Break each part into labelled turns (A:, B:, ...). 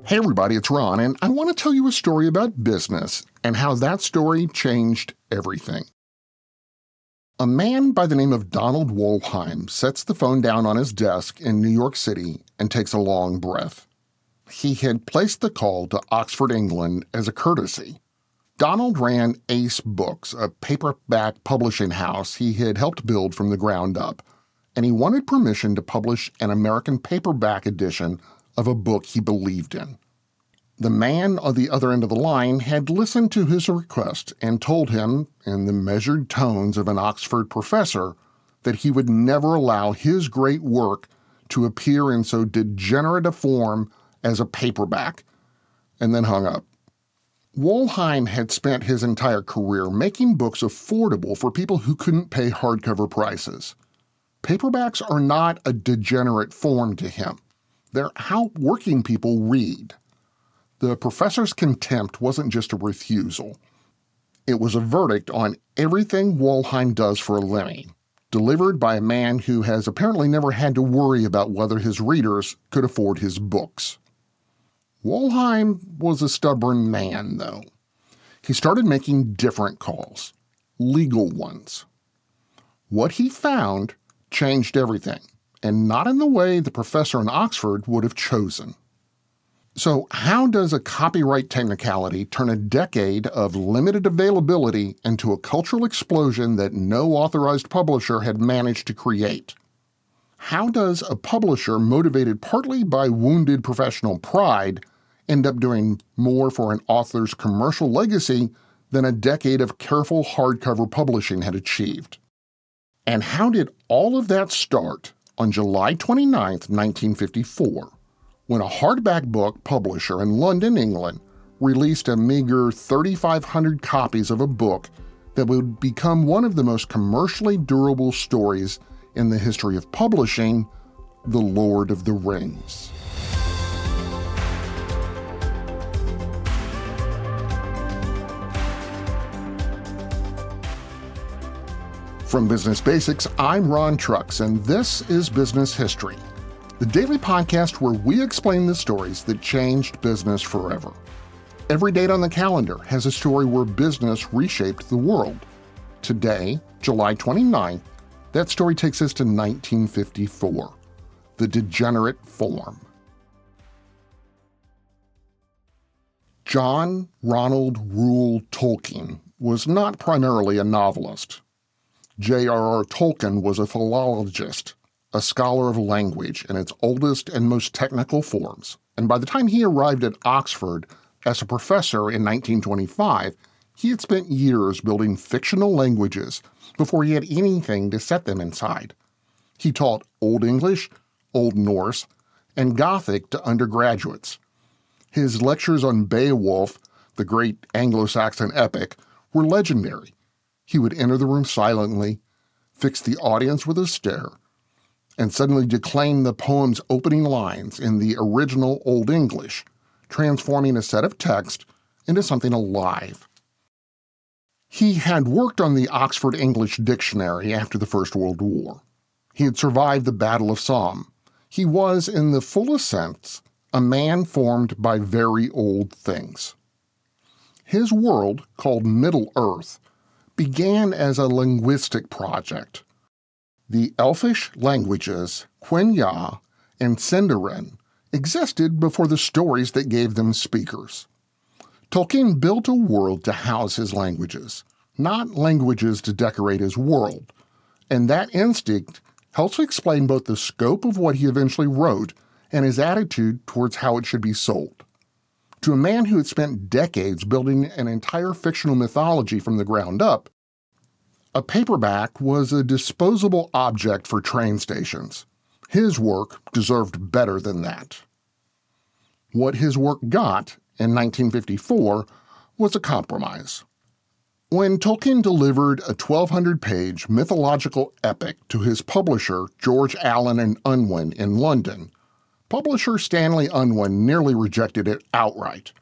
A: Hey everybody, it's Ron, and I want to tell you a story about business and how that story changed everything. A man by the name of Donald Wollheim sets the phone down on his desk in New York City and takes a long breath. He had placed the call to Oxford, England as a courtesy. Donald ran Ace Books, a paperback publishing house he had helped build from the ground up, and he wanted permission to publish an American paperback edition of a book he believed in. The man on the other end of the line had listened to his request and told him, in the measured tones of an Oxford professor, that he would never allow his great work to appear in so degenerate a form as a paperback, and then hung up. Wollheim had spent his entire career making books affordable for people who couldn't pay hardcover prices. Paperbacks are not a degenerate form to him. They're how working people read. The professor's contempt wasn't just a refusal. It was a verdict on everything Wollheim does for a living, delivered by a man who has apparently never had to worry about whether his readers could afford his books. Wollheim was a stubborn man, though. He started making different calls, legal ones. What he found changed everything, and not in the way the professor in Oxford would have chosen. So how does a copyright technicality turn a decade of limited availability into a cultural explosion that no authorized publisher had managed to create? How does a publisher motivated partly by wounded professional pride end up doing more for an author's commercial legacy than a decade of careful hardcover publishing had achieved? And how did all of that start on July 29, 1954, when a hardback book publisher in London, England, released a meager 3,500 copies of a book that would become one of the most commercially durable stories in the history of publishing, The Lord of the Rings. From Business Basics, I'm Ron Trucks, and this is Business History, the daily podcast where we explain the stories that changed business forever. Every date on the calendar has a story where business reshaped the world. Today, July 29th, that story takes us to 1954, the degenerate form. John Ronald Reuel Tolkien was not primarily a novelist. J.R.R. Tolkien was a philologist, a scholar of language in its oldest and most technical forms, and by the time he arrived at Oxford as a professor in 1925, he had spent years building fictional languages before he had anything to set them inside. He taught Old English, Old Norse, and Gothic to undergraduates. His lectures on Beowulf, the great Anglo-Saxon epic, were legendary. He would enter the room silently, fix the audience with a stare, and suddenly declaim the poem's opening lines in the original Old English, transforming a set of text into something alive. He had worked on the Oxford English Dictionary after the First World War. He had survived the Battle of Somme. He was, in the fullest sense, a man formed by very old things. His world, called Middle-earth, began as a linguistic project. The Elfish languages, Quenya and Sindarin, existed before the stories that gave them speakers. Tolkien built a world to house his languages, not languages to decorate his world, and that instinct helps explain both the scope of what he eventually wrote and his attitude towards how it should be sold. To a man who had spent decades building an entire fictional mythology from the ground up, a paperback was a disposable object for train stations. His work deserved better than that. What his work got in 1954 was a compromise. When Tolkien delivered a 1,200-page mythological epic to his publisher, George Allen and Unwin, in London, publisher Stanley Unwin nearly rejected it outright.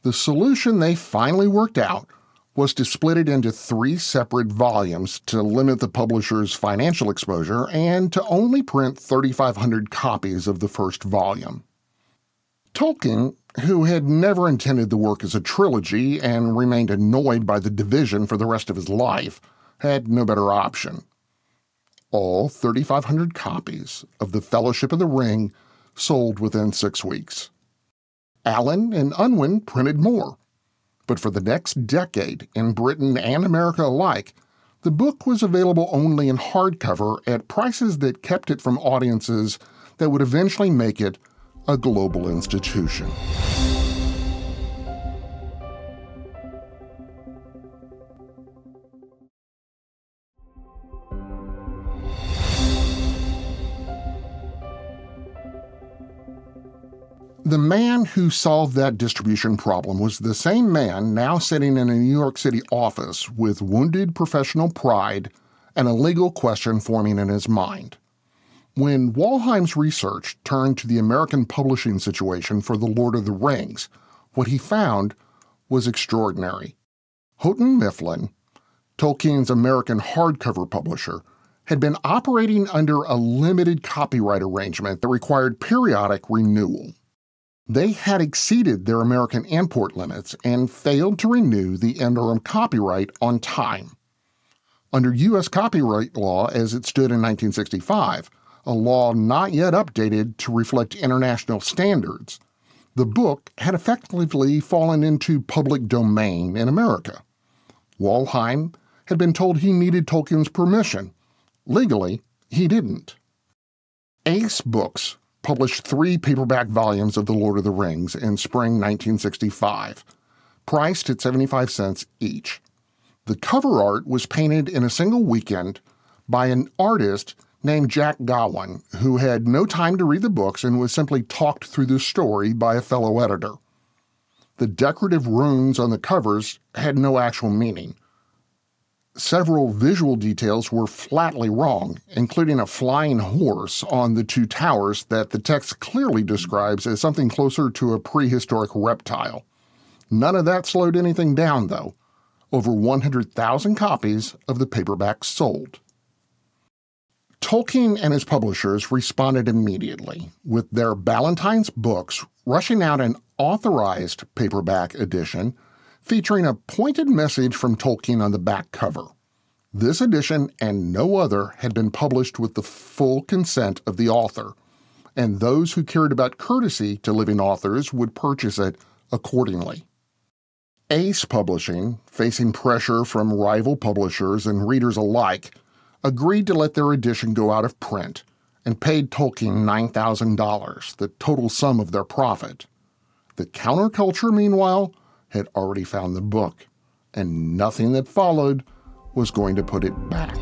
A: The solution they finally worked out was to split it into 3 separate volumes to limit the publisher's financial exposure and to only print 3,500 copies of the first volume. Tolkien, who had never intended the work as a trilogy and remained annoyed by the division for the rest of his life, had no better option. All 3,500 copies of The Fellowship of the Ring sold within 6 weeks. Allen and Unwin printed more, but for the next decade, in Britain and America alike, the book was available only in hardcover at prices that kept it from audiences that would eventually make it a global institution. The man who solved that distribution problem was the same man now sitting in a New York City office with wounded professional pride and a legal question forming in his mind. When Wollheim's research turned to the American publishing situation for The Lord of the Rings, what he found was extraordinary. Houghton Mifflin, Tolkien's American hardcover publisher, had been operating under a limited copyright arrangement that required periodic renewal. They had exceeded their American import limits and failed to renew the interim copyright on time. Under U.S. copyright law as it stood in 1965, a law not yet updated to reflect international standards, the book had effectively fallen into public domain in America. Wollheim had been told he needed Tolkien's permission. Legally, he didn't. Ace Books published 3 paperback volumes of The Lord of the Rings in spring 1965, priced at 75 cents each. The cover art was painted in a single weekend by an artist named Jack Gowan, who had no time to read the books and was simply talked through the story by a fellow editor. The decorative runes on the covers had no actual meaning. Several visual details were flatly wrong, including a flying horse on the 2 towers that the text clearly describes as something closer to a prehistoric reptile. None of that slowed anything down, though. Over 100,000 copies of the paperback sold. Tolkien and his publishers responded immediately, with their Ballantines books rushing out an authorized paperback edition featuring a pointed message from Tolkien on the back cover. This edition and no other had been published with the full consent of the author, and those who cared about courtesy to living authors would purchase it accordingly. Ace Publishing, facing pressure from rival publishers and readers alike, agreed to let their edition go out of print and paid Tolkien $9,000, the total sum of their profit. The counterculture, meanwhile, had already found the book, and nothing that followed was going to put it back.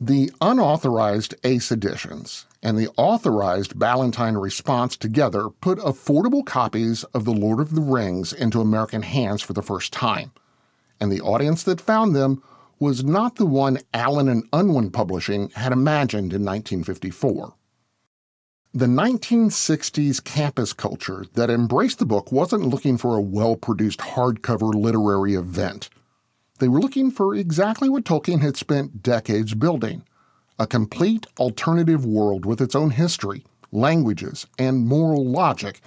A: The unauthorized Ace editions and the authorized Ballantine response together put affordable copies of The Lord of the Rings into American hands for the first time, and the audience that found them was not the one Allen and Unwin Publishing had imagined in 1954. The 1960s campus culture that embraced the book wasn't looking for a well-produced hardcover literary event. They were looking for exactly what Tolkien had spent decades building, a complete alternative world with its own history, languages, and moral logic,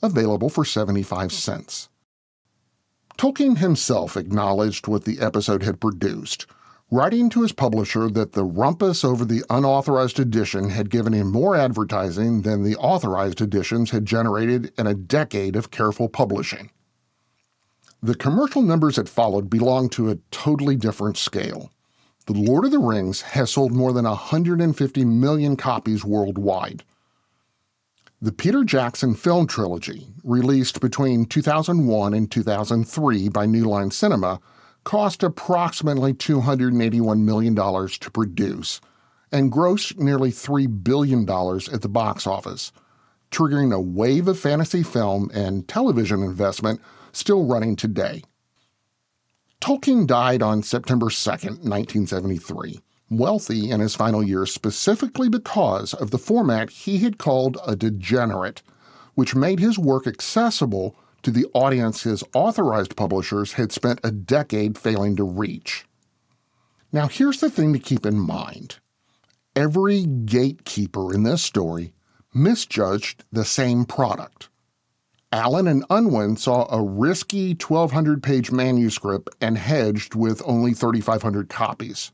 A: available for 75 cents. Tolkien himself acknowledged what the episode had produced, writing to his publisher that the rumpus over the unauthorized edition had given him more advertising than the authorized editions had generated in a decade of careful publishing. The commercial numbers that followed belonged to a totally different scale. The Lord of the Rings has sold more than 150 million copies worldwide. The Peter Jackson film trilogy, released between 2001 and 2003 by New Line Cinema, cost approximately $281 million to produce and grossed nearly $3 billion at the box office, triggering a wave of fantasy film and television investment still running today. Tolkien died on September 2, 1973, wealthy in his final years specifically because of the format he had called a degenerate, which made his work accessible to the audience his authorized publishers had spent a decade failing to reach. Now, here's the thing to keep in mind. Every gatekeeper in this story misjudged the same product. Allen and Unwin saw a risky 1,200-page manuscript and hedged with only 3,500 copies.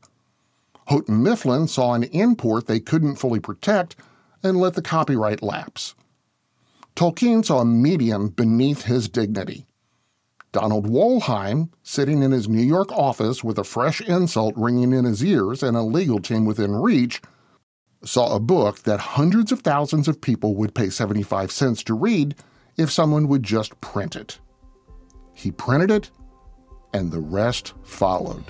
A: Houghton Mifflin saw an import they couldn't fully protect and let the copyright lapse. Tolkien saw a medium beneath his dignity. Donald Wollheim, sitting in his New York office with a fresh insult ringing in his ears and a legal team within reach, saw a book that hundreds of thousands of people would pay 75 cents to read if someone would just print it. He printed it, and the rest followed.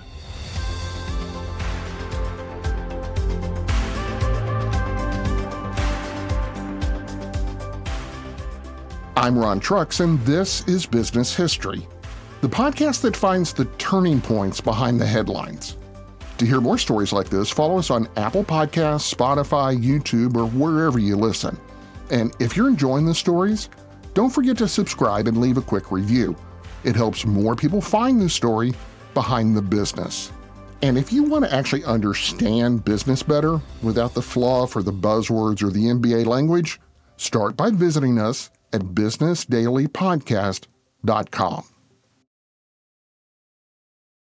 A: I'm Ron Trucks, and this is Business History, the podcast that finds the turning points behind the headlines. To hear more stories like this, follow us on Apple Podcasts, Spotify, YouTube, or wherever you listen. And if you're enjoying the stories, don't forget to subscribe and leave a quick review. It helps more people find the story behind the business. And if you want to actually understand business better without the fluff or the buzzwords or the MBA language, start by visiting us at businessdailypodcast.com.